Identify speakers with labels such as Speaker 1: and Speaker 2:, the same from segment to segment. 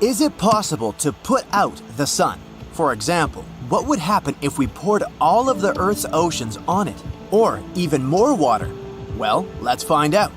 Speaker 1: Is it possible to put out the sun? For example, what would happen if we poured all of the Earth's oceans on it? Or even more water? Well, let's find out.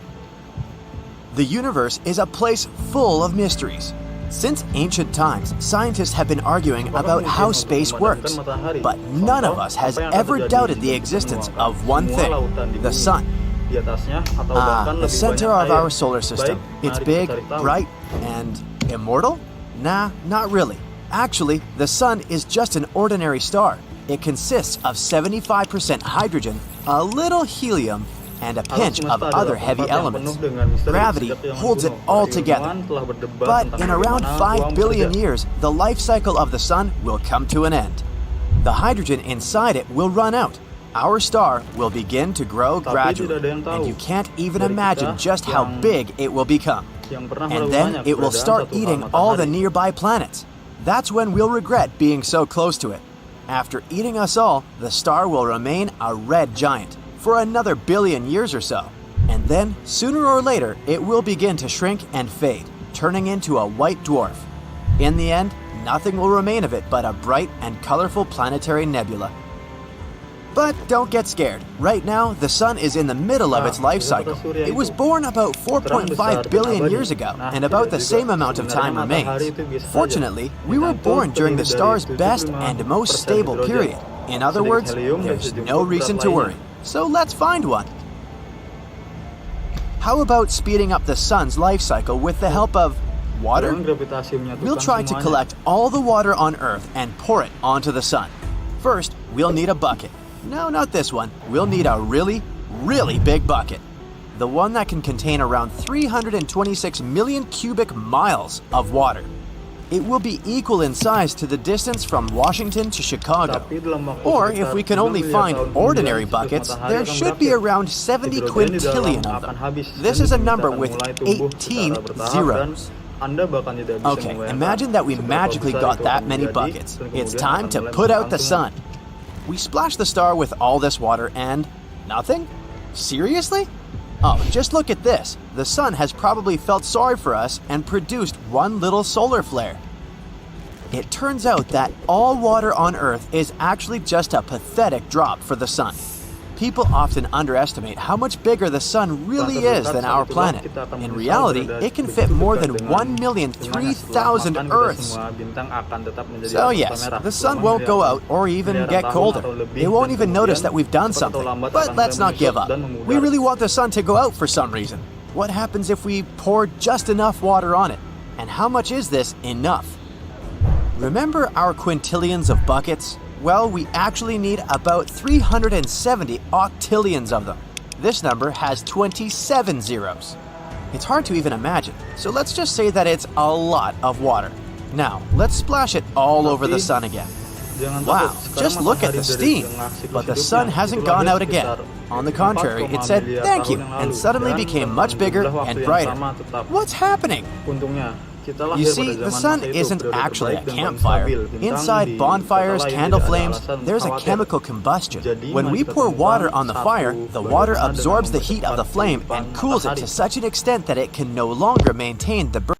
Speaker 1: The universe is a place full of mysteries. Since ancient times, scientists have been arguing about how space works, but none of us has ever doubted the existence of one thing, the sun. The center of our solar system. It's big, bright, and immortal? Nah, not really. Actually, the sun is just an ordinary star. It consists of 75% hydrogen, a little helium, and a pinch of other heavy elements. Gravity holds it all together. But in around 5 billion years, the life cycle of the sun will come to an end. The hydrogen inside it will run out. Our star will begin to grow gradually, and you can't even imagine just how big it will become. And then it will start eating all the nearby planets. That's when we'll regret being so close to it. After eating us all, the star will remain a red giant for another billion years or so. And then, sooner or later, it will begin to shrink and fade, turning into a white dwarf. In the end, nothing will remain of it but a bright and colorful planetary nebula. But don't get scared. Right now, the sun is in the middle of its life cycle. It was born about 4.5 billion years ago, and about the same amount of time remains. Fortunately, we were born during the star's best and most stable period. In other words, there's no reason to worry. So let's find one. How about speeding up the sun's life cycle with the help of water? We'll try to collect all the water on Earth and pour it onto the sun. First, we'll need a bucket. No, not this one. We'll need a really, really big bucket. The one that can contain around 326 million cubic miles of water. It will be equal in size to the distance from Washington to Chicago. Or if we can only find ordinary buckets, there should be around 70 quintillion of them. This is a number with 18 zeros. Okay, imagine that we magically got that many buckets. It's time to put out the sun. We splash the star with all this water and nothing? Seriously? Oh, just look at this. The sun has probably felt sorry for us and produced one little solar flare. It turns out that all water on Earth is actually just a pathetic drop for the sun. People often underestimate how much bigger the sun really is than our planet. In reality, it can fit more than 1,003,000 Earths. So yes, the sun won't go out or even get colder. It won't even notice that we've done something. But let's not give up. We really want the sun to go out for some reason. What happens if we pour just enough water on it? And how much is this enough? Remember our quintillions of buckets? Well, we actually need about 370 octillions of them. This number has 27 zeros. It's hard to even imagine, so let's just say that it's a lot of water. Now, let's splash it all over the sun again. Wow, just look at the steam! But the sun hasn't gone out again. On the contrary, it said thank you and suddenly became much bigger and brighter. What's happening? You see, the sun isn't actually a campfire. Inside bonfires, candle flames, there's a chemical combustion. When we pour water on the fire, the water absorbs the heat of the flame and cools it to such an extent that it can no longer maintain the burn.